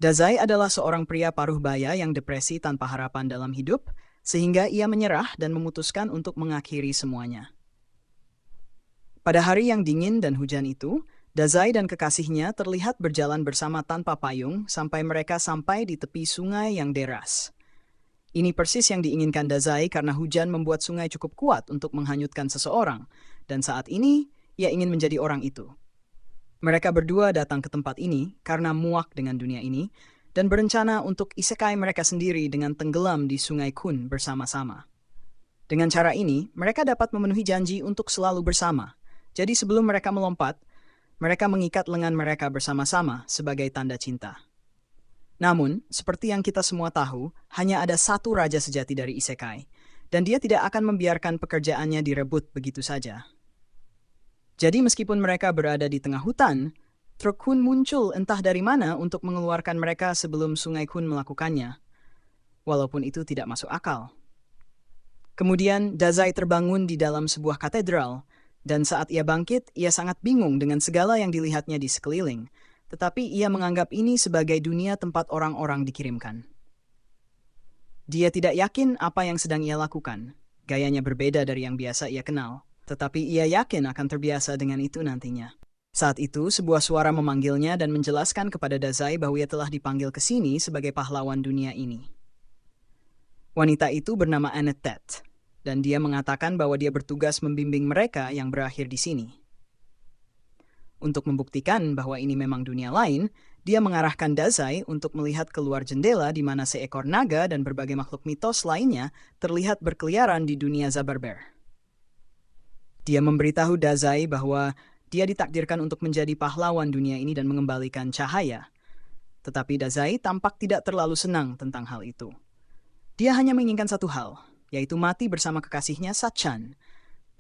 Dazai adalah seorang pria paruh baya yang depresi tanpa harapan dalam hidup, sehingga ia menyerah dan memutuskan untuk mengakhiri semuanya. Pada hari yang dingin dan hujan itu, Dazai dan kekasihnya terlihat berjalan bersama tanpa payung sampai mereka sampai di tepi sungai yang deras. Ini persis yang diinginkan Dazai karena hujan membuat sungai cukup kuat untuk menghanyutkan seseorang, dan saat ini ia ingin menjadi orang itu. Mereka berdua datang ke tempat ini karena muak dengan dunia ini dan berencana untuk isekai mereka sendiri dengan tenggelam di Sungai Kun bersama-sama. Dengan cara ini, mereka dapat memenuhi janji untuk selalu bersama. Jadi sebelum mereka melompat, mereka mengikat lengan mereka bersama-sama sebagai tanda cinta. Namun, seperti yang kita semua tahu, hanya ada satu raja sejati dari isekai, dan dia tidak akan membiarkan pekerjaannya direbut begitu saja. Jadi meskipun mereka berada di tengah hutan, truk Kun muncul entah dari mana untuk mengeluarkan mereka sebelum Sungai Kun melakukannya, walaupun itu tidak masuk akal. Kemudian Dazai terbangun di dalam sebuah katedral, dan saat ia bangkit, ia sangat bingung dengan segala yang dilihatnya di sekeliling, tetapi ia menganggap ini sebagai dunia tempat orang-orang dikirimkan. Dia tidak yakin apa yang sedang ia lakukan, gayanya berbeda dari yang biasa ia kenal. Tetapi ia yakin akan terbiasa dengan itu nantinya. Saat itu, sebuah suara memanggilnya dan menjelaskan kepada Dazai bahwa ia telah dipanggil ke sini sebagai pahlawan dunia ini. Wanita itu bernama Annette, dan dia mengatakan bahwa dia bertugas membimbing mereka yang berakhir di sini. Untuk membuktikan bahwa ini memang dunia lain, dia mengarahkan Dazai untuk melihat keluar jendela di mana seekor naga dan berbagai makhluk mitos lainnya terlihat berkeliaran di dunia Zabarber. Dia memberitahu Dazai bahwa dia ditakdirkan untuk menjadi pahlawan dunia ini dan mengembalikan cahaya. Tetapi Dazai tampak tidak terlalu senang tentang hal itu. Dia hanya menginginkan satu hal, yaitu mati bersama kekasihnya Sachan.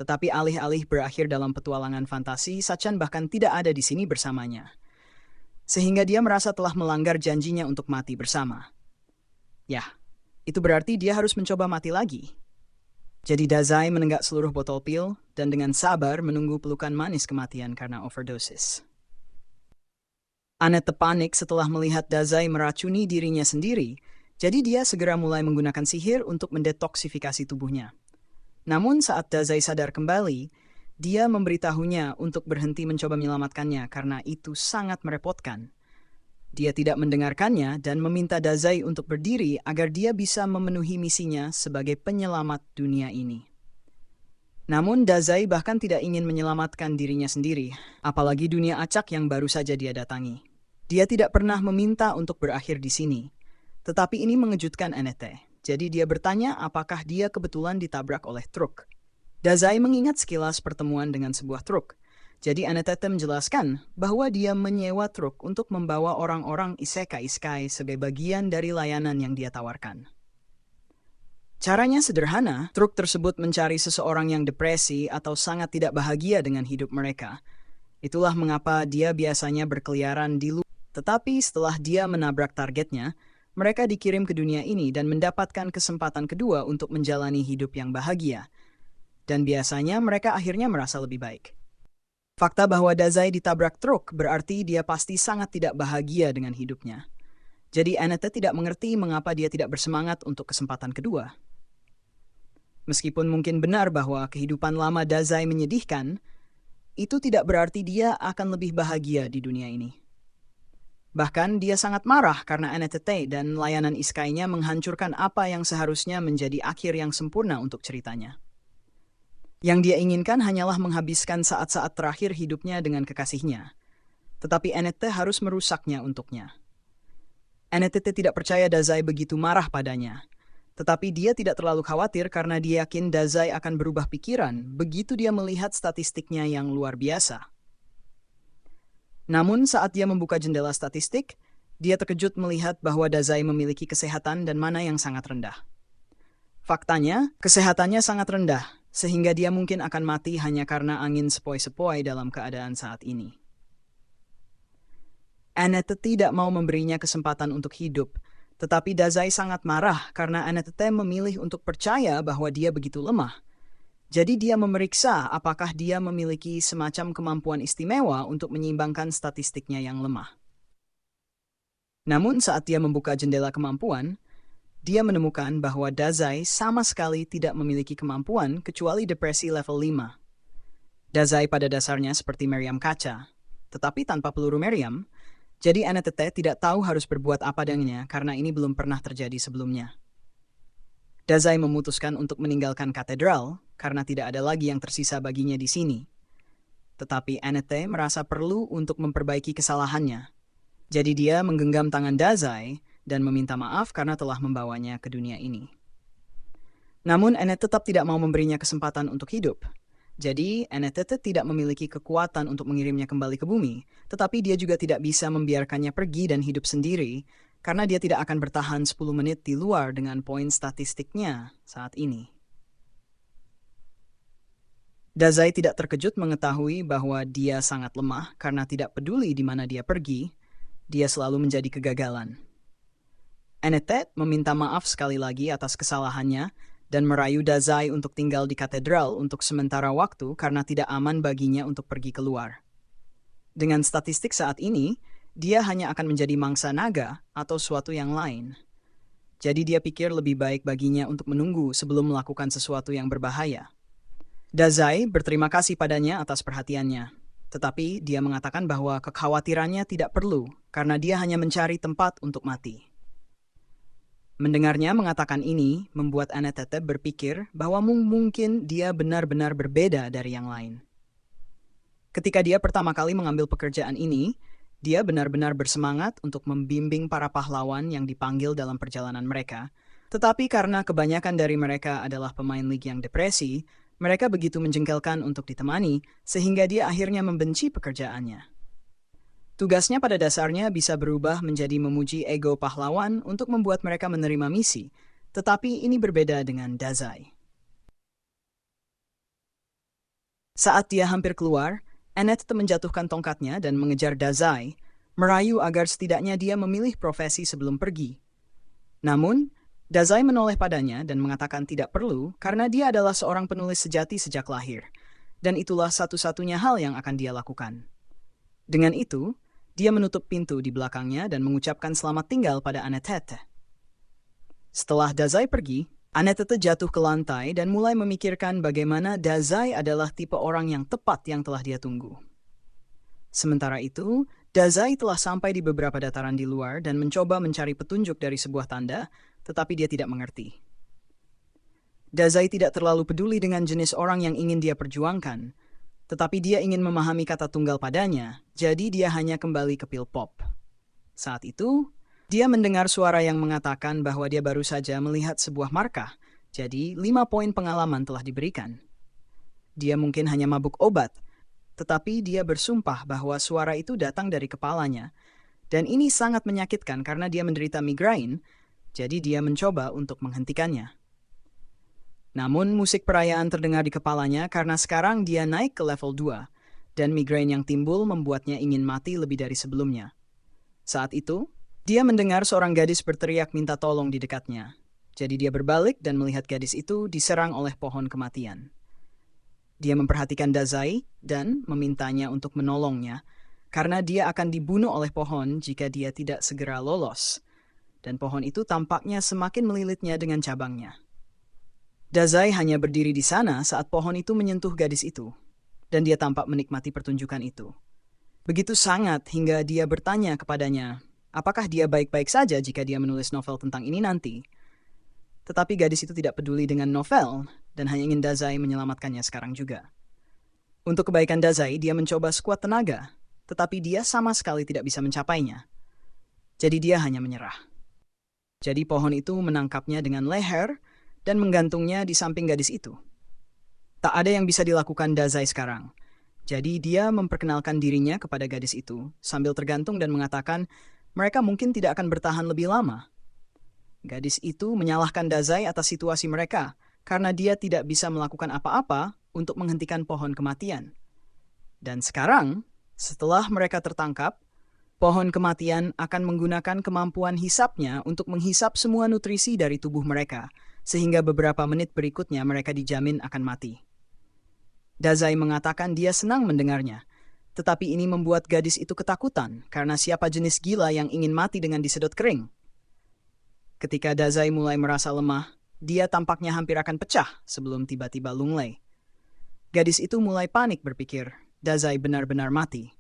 Tetapi alih-alih berakhir dalam petualangan fantasi, Sachan bahkan tidak ada di sini bersamanya. Sehingga dia merasa telah melanggar janjinya untuk mati bersama. Yah, itu berarti dia harus mencoba mati lagi. Jadi Dazai menenggak seluruh botol pil dan dengan sabar menunggu pelukan manis kematian karena overdosis. Annette panik setelah melihat Dazai meracuni dirinya sendiri, jadi dia segera mulai menggunakan sihir untuk mendetoksifikasi tubuhnya. Namun saat Dazai sadar kembali, dia memberitahunya untuk berhenti mencoba menyelamatkannya karena itu sangat merepotkan. Dia tidak mendengarkannya dan meminta Dazai untuk berdiri agar dia bisa memenuhi misinya sebagai penyelamat dunia ini. Namun Dazai bahkan tidak ingin menyelamatkan dirinya sendiri, apalagi dunia acak yang baru saja dia datangi. Dia tidak pernah meminta untuk berakhir di sini, tetapi ini mengejutkan Annette. Jadi dia bertanya apakah dia kebetulan ditabrak oleh truk. Dazai mengingat sekilas pertemuan dengan sebuah truk. Jadi Annette menjelaskan bahwa dia menyewa truk untuk membawa orang-orang isekai sebagai bagian dari layanan yang dia tawarkan. Caranya sederhana, truk tersebut mencari seseorang yang depresi atau sangat tidak bahagia dengan hidup mereka. Itulah mengapa dia biasanya berkeliaran di luar. Tetapi setelah dia menabrak targetnya, mereka dikirim ke dunia ini dan mendapatkan kesempatan kedua untuk menjalani hidup yang bahagia. Dan biasanya mereka akhirnya merasa lebih baik. Fakta bahwa Dazai ditabrak truk berarti dia pasti sangat tidak bahagia dengan hidupnya. Jadi Annette tidak mengerti mengapa dia tidak bersemangat untuk kesempatan kedua. Meskipun mungkin benar bahwa kehidupan lama Dazai menyedihkan, itu tidak berarti dia akan lebih bahagia di dunia ini. Bahkan dia sangat marah karena Annette dan layanan isekainya menghancurkan apa yang seharusnya menjadi akhir yang sempurna untuk ceritanya. Yang dia inginkan hanyalah menghabiskan saat-saat terakhir hidupnya dengan kekasihnya. Tetapi Annette harus merusaknya untuknya. Annette tidak percaya Dazai begitu marah padanya. Tetapi dia tidak terlalu khawatir karena dia yakin Dazai akan berubah pikiran begitu dia melihat statistiknya yang luar biasa. Namun saat dia membuka jendela statistik, dia terkejut melihat bahwa Dazai memiliki kesehatan dan mana yang sangat rendah. Faktanya, kesehatannya sangat rendah, sehingga dia mungkin akan mati hanya karena angin sepoi-sepoi dalam keadaan saat ini. Annette tidak mau memberinya kesempatan untuk hidup, tetapi Dazai sangat marah karena Annette memilih untuk percaya bahwa dia begitu lemah. Jadi dia memeriksa apakah dia memiliki semacam kemampuan istimewa untuk menyeimbangkan statistiknya yang lemah. Namun saat dia membuka jendela kemampuan, dia menemukan bahwa Dazai sama sekali tidak memiliki kemampuan kecuali depresi level 5. Dazai pada dasarnya seperti meriam kaca, tetapi tanpa peluru meriam, jadi Anetete tidak tahu harus berbuat apa dengannya karena ini belum pernah terjadi sebelumnya. Dazai memutuskan untuk meninggalkan katedral karena tidak ada lagi yang tersisa baginya di sini. Tetapi Anete merasa perlu untuk memperbaiki kesalahannya. Jadi dia menggenggam tangan Dazai dan meminta maaf karena telah membawanya ke dunia ini. Namun Annette tetap tidak mau memberinya kesempatan untuk hidup. Jadi Annette tidak memiliki kekuatan untuk mengirimnya kembali ke bumi, tetapi dia juga tidak bisa membiarkannya pergi dan hidup sendiri, karena dia tidak akan bertahan 10 menit di luar dengan poin statistiknya saat ini. Dazai tidak terkejut mengetahui bahwa dia sangat lemah karena tidak peduli di mana dia pergi, dia selalu menjadi kegagalan. Annette meminta maaf sekali lagi atas kesalahannya dan merayu Dazai untuk tinggal di katedral untuk sementara waktu karena tidak aman baginya untuk pergi keluar. Dengan statistik saat ini, dia hanya akan menjadi mangsa naga atau suatu yang lain. Jadi dia pikir lebih baik baginya untuk menunggu sebelum melakukan sesuatu yang berbahaya. Dazai berterima kasih padanya atas perhatiannya. Tetapi dia mengatakan bahwa kekhawatirannya tidak perlu karena dia hanya mencari tempat untuk mati. Mendengarnya mengatakan ini membuat Annette berpikir bahwa mungkin dia benar-benar berbeda dari yang lain. Ketika dia pertama kali mengambil pekerjaan ini, dia benar-benar bersemangat untuk membimbing para pahlawan yang dipanggil dalam perjalanan mereka. Tetapi karena kebanyakan dari mereka adalah pemain lig yang depresi, mereka begitu menjengkelkan untuk ditemani, sehingga dia akhirnya membenci pekerjaannya. Tugasnya pada dasarnya bisa berubah menjadi memuji ego pahlawan untuk membuat mereka menerima misi, tetapi ini berbeda dengan Dazai. Saat dia hampir keluar, Annette menjatuhkan tongkatnya dan mengejar Dazai, merayu agar setidaknya dia memilih profesi sebelum pergi. Namun, Dazai menoleh padanya dan mengatakan tidak perlu karena dia adalah seorang penulis sejati sejak lahir, dan itulah satu-satunya hal yang akan dia lakukan. Dengan itu, dia menutup pintu di belakangnya dan mengucapkan selamat tinggal pada Annette. Setelah Dazai pergi, Annette jatuh ke lantai dan mulai memikirkan bagaimana Dazai adalah tipe orang yang tepat yang telah dia tunggu. Sementara itu, Dazai telah sampai di beberapa dataran di luar dan mencoba mencari petunjuk dari sebuah tanda, tetapi dia tidak mengerti. Dazai tidak terlalu peduli dengan jenis orang yang ingin dia perjuangkan, tetapi dia ingin memahami kata tunggal padanya, jadi dia hanya kembali ke pil pop. Saat itu, dia mendengar suara yang mengatakan bahwa dia baru saja melihat sebuah markah, jadi 5 poin pengalaman telah diberikan. Dia mungkin hanya mabuk obat, tetapi dia bersumpah bahwa suara itu datang dari kepalanya, dan ini sangat menyakitkan karena dia menderita migrain, jadi dia mencoba untuk menghentikannya. Namun musik perayaan terdengar di kepalanya karena sekarang dia naik ke level 2, dan migrain yang timbul membuatnya ingin mati lebih dari sebelumnya. Saat itu, dia mendengar seorang gadis berteriak minta tolong di dekatnya. Jadi dia berbalik dan melihat gadis itu diserang oleh pohon kematian. Dia memperhatikan Dazai dan memintanya untuk menolongnya, karena dia akan dibunuh oleh pohon jika dia tidak segera lolos. Dan pohon itu tampaknya semakin melilitnya dengan cabangnya. Dazai hanya berdiri di sana saat pohon itu menyentuh gadis itu, dan dia tampak menikmati pertunjukan itu. Begitu sangat hingga dia bertanya kepadanya, apakah dia baik-baik saja jika dia menulis novel tentang ini nanti? Tetapi gadis itu tidak peduli dengan novel, dan hanya ingin Dazai menyelamatkannya sekarang juga. Untuk kebaikan Dazai, dia mencoba sekuat tenaga, tetapi dia sama sekali tidak bisa mencapainya. Jadi dia hanya menyerah. Jadi pohon itu menangkapnya dengan leher dan menggantungnya di samping gadis itu. Tak ada yang bisa dilakukan Dazai sekarang. Jadi dia memperkenalkan dirinya kepada gadis itu sambil tergantung dan mengatakan mereka mungkin tidak akan bertahan lebih lama. Gadis itu menyalahkan Dazai atas situasi mereka karena dia tidak bisa melakukan apa-apa untuk menghentikan pohon kematian. Dan sekarang, setelah mereka tertangkap, pohon kematian akan menggunakan kemampuan hisapnya untuk menghisap semua nutrisi dari tubuh mereka, sehingga beberapa menit berikutnya mereka dijamin akan mati. Dazai mengatakan dia senang mendengarnya, Tetapi ini membuat gadis itu ketakutan karena siapa jenis gila yang ingin mati dengan disedot kering. Ketika Dazai mulai merasa lemah, dia tampaknya hampir akan pecah sebelum tiba-tiba Lunglei. Gadis itu mulai panik berpikir, Dazai benar-benar mati.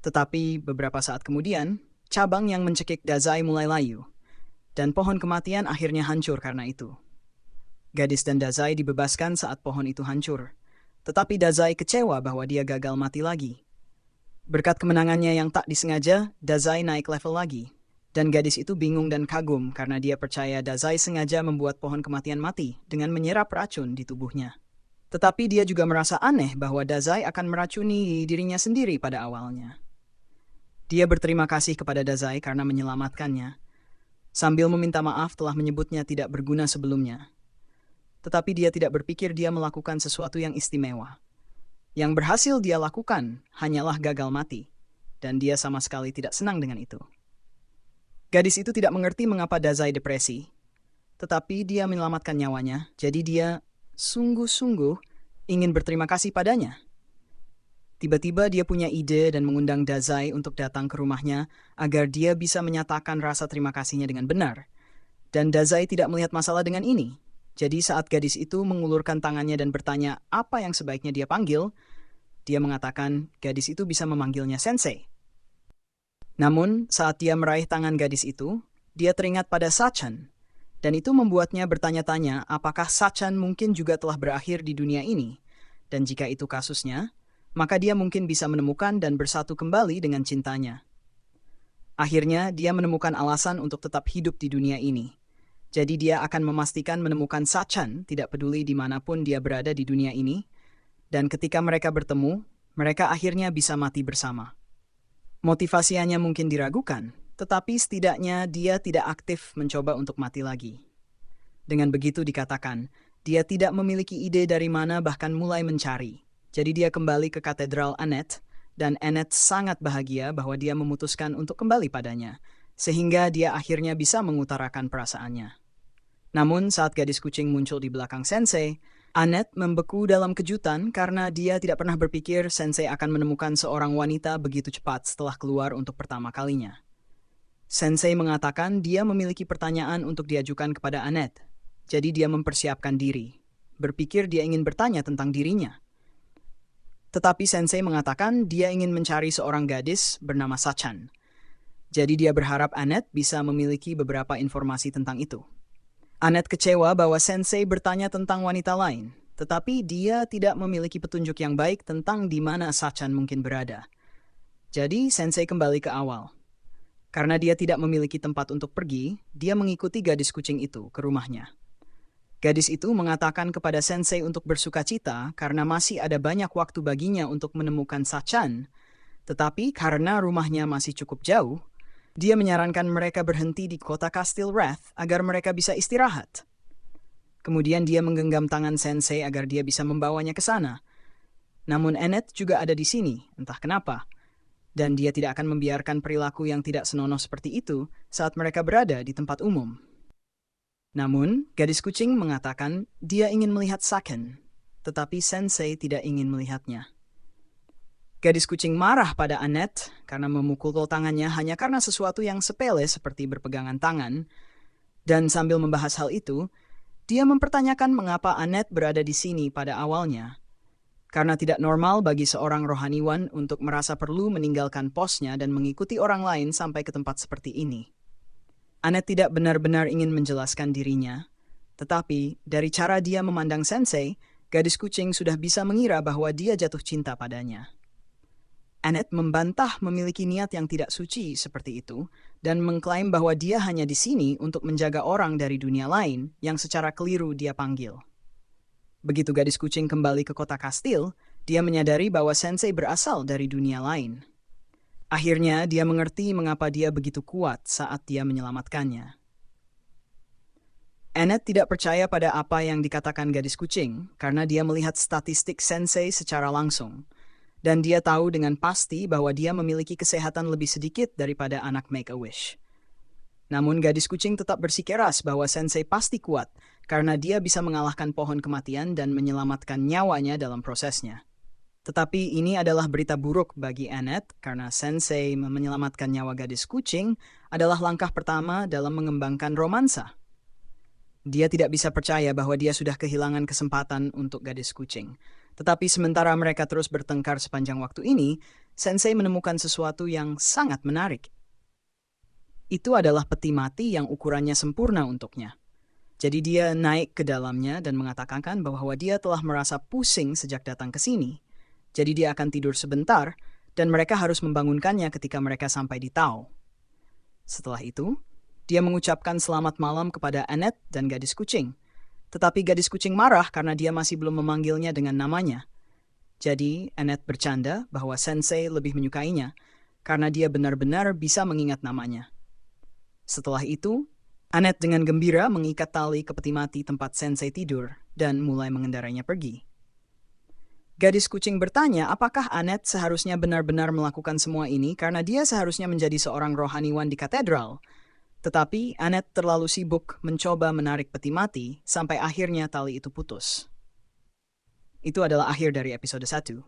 Tetapi beberapa saat kemudian, cabang yang mencekik Dazai mulai layu, dan pohon kematian akhirnya hancur karena itu. Gadis dan Dazai dibebaskan saat pohon itu hancur, tetapi Dazai kecewa bahwa dia gagal mati lagi. Berkat kemenangannya yang tak disengaja, Dazai naik level lagi, dan gadis itu bingung dan kagum karena dia percaya Dazai sengaja membuat pohon kematian mati dengan menyerap racun di tubuhnya. Tetapi dia juga merasa aneh bahwa Dazai akan meracuni dirinya sendiri pada awalnya. Dia berterima kasih kepada Dazai karena menyelamatkannya, sambil meminta maaf telah menyebutnya tidak berguna sebelumnya. Tetapi dia tidak berpikir dia melakukan sesuatu yang istimewa. Yang berhasil dia lakukan hanyalah gagal mati, dan dia sama sekali tidak senang dengan itu. Gadis itu tidak mengerti mengapa Dazai depresi, tetapi dia menyelamatkan nyawanya, jadi dia sungguh-sungguh ingin berterima kasih padanya. Tiba-tiba dia punya ide dan mengundang Dazai untuk datang ke rumahnya agar dia bisa menyatakan rasa terima kasihnya dengan benar. Dan Dazai tidak melihat masalah dengan ini. Jadi saat gadis itu mengulurkan tangannya dan bertanya apa yang sebaiknya dia panggil, dia mengatakan gadis itu bisa memanggilnya sensei. Namun saat dia meraih tangan gadis itu, dia teringat pada Sachan. Dan itu membuatnya bertanya-tanya apakah Sachan mungkin juga telah berakhir di dunia ini. Dan jika itu kasusnya, maka dia mungkin bisa menemukan dan bersatu kembali dengan cintanya. Akhirnya, dia menemukan alasan untuk tetap hidup di dunia ini. Jadi dia akan memastikan menemukan Sachan tidak peduli dimanapun dia berada di dunia ini. Dan ketika mereka bertemu, mereka akhirnya bisa mati bersama. Motivasinya mungkin diragukan, tetapi setidaknya dia tidak aktif mencoba untuk mati lagi. Dengan begitu dikatakan, dia tidak memiliki ide dari mana bahkan mulai mencari. Jadi dia kembali ke katedral Annette, dan Annette sangat bahagia bahwa dia memutuskan untuk kembali padanya, sehingga dia akhirnya bisa mengutarakan perasaannya. Namun saat gadis kucing muncul di belakang Sensei, Annette membeku dalam kejutan karena dia tidak pernah berpikir Sensei akan menemukan seorang wanita begitu cepat setelah keluar untuk pertama kalinya. Sensei mengatakan dia memiliki pertanyaan untuk diajukan kepada Annette, jadi dia mempersiapkan diri, berpikir dia ingin bertanya tentang dirinya. Tetapi Sensei mengatakan dia ingin mencari seorang gadis bernama Sachan. Jadi dia berharap Annette bisa memiliki beberapa informasi tentang itu. Annette kecewa bahwa Sensei bertanya tentang wanita lain, tetapi dia tidak memiliki petunjuk yang baik tentang di mana Sachan mungkin berada. Jadi Sensei kembali ke awal. Karena dia tidak memiliki tempat untuk pergi, dia mengikuti gadis kucing itu ke rumahnya. Gadis itu mengatakan kepada Sensei untuk bersukacita karena masih ada banyak waktu baginya untuk menemukan Sachan, tetapi karena rumahnya masih cukup jauh, dia menyarankan mereka berhenti di kota Kastil Wrath agar mereka bisa istirahat. Kemudian dia menggenggam tangan Sensei agar dia bisa membawanya ke sana. Namun Annette juga ada di sini, entah kenapa. Dan dia tidak akan membiarkan perilaku yang tidak senonoh seperti itu saat mereka berada di tempat umum. Namun, gadis kucing mengatakan dia ingin melihat Saken, tetapi Sensei tidak ingin melihatnya. Gadis kucing marah pada Annette karena memukul tangannya hanya karena sesuatu yang sepele seperti berpegangan tangan, dan sambil membahas hal itu, dia mempertanyakan mengapa Annette berada di sini pada awalnya. Karena tidak normal bagi seorang rohaniwan untuk merasa perlu meninggalkan posnya dan mengikuti orang lain sampai ke tempat seperti ini. Annette tidak benar-benar ingin menjelaskan dirinya, tetapi dari cara dia memandang Sensei, gadis kucing sudah bisa mengira bahwa dia jatuh cinta padanya. Annette membantah memiliki niat yang tidak suci seperti itu dan mengklaim bahwa dia hanya di sini untuk menjaga orang dari dunia lain yang secara keliru dia panggil. Begitu gadis kucing kembali ke kota kastil, dia menyadari bahwa Sensei berasal dari dunia lain. Akhirnya dia mengerti mengapa dia begitu kuat saat dia menyelamatkannya. Annette tidak percaya pada apa yang dikatakan gadis kucing karena dia melihat statistik Sensei secara langsung. Dan dia tahu dengan pasti bahwa dia memiliki kesehatan lebih sedikit daripada anak Make-A-Wish. Namun gadis kucing tetap bersikeras bahwa Sensei pasti kuat karena dia bisa mengalahkan pohon kematian dan menyelamatkan nyawanya dalam prosesnya. Tetapi ini adalah berita buruk bagi Annette karena Sensei menyelamatkan nyawa gadis kucing adalah langkah pertama dalam mengembangkan romansa. Dia tidak bisa percaya bahwa dia sudah kehilangan kesempatan untuk gadis kucing. Tetapi sementara mereka terus bertengkar sepanjang waktu ini, Sensei menemukan sesuatu yang sangat menarik. Itu adalah peti mati yang ukurannya sempurna untuknya. Jadi dia naik ke dalamnya dan mengatakan bahwa dia telah merasa pusing sejak datang ke sini. Jadi dia akan tidur sebentar, dan mereka harus membangunkannya ketika mereka sampai di Tao. Setelah itu, dia mengucapkan selamat malam kepada Annette dan gadis kucing. Tetapi gadis kucing marah karena dia masih belum memanggilnya dengan namanya. Jadi Annette bercanda bahwa Sensei lebih menyukainya, karena dia benar-benar bisa mengingat namanya. Setelah itu, Annette dengan gembira mengikat tali ke peti mati tempat Sensei tidur dan mulai mengendarainya pergi. Gadis kucing bertanya apakah Annette seharusnya benar-benar melakukan semua ini karena dia seharusnya menjadi seorang rohaniwan di katedral. Tetapi Annette terlalu sibuk mencoba menarik peti mati sampai akhirnya tali itu putus. Itu adalah akhir dari episode 1.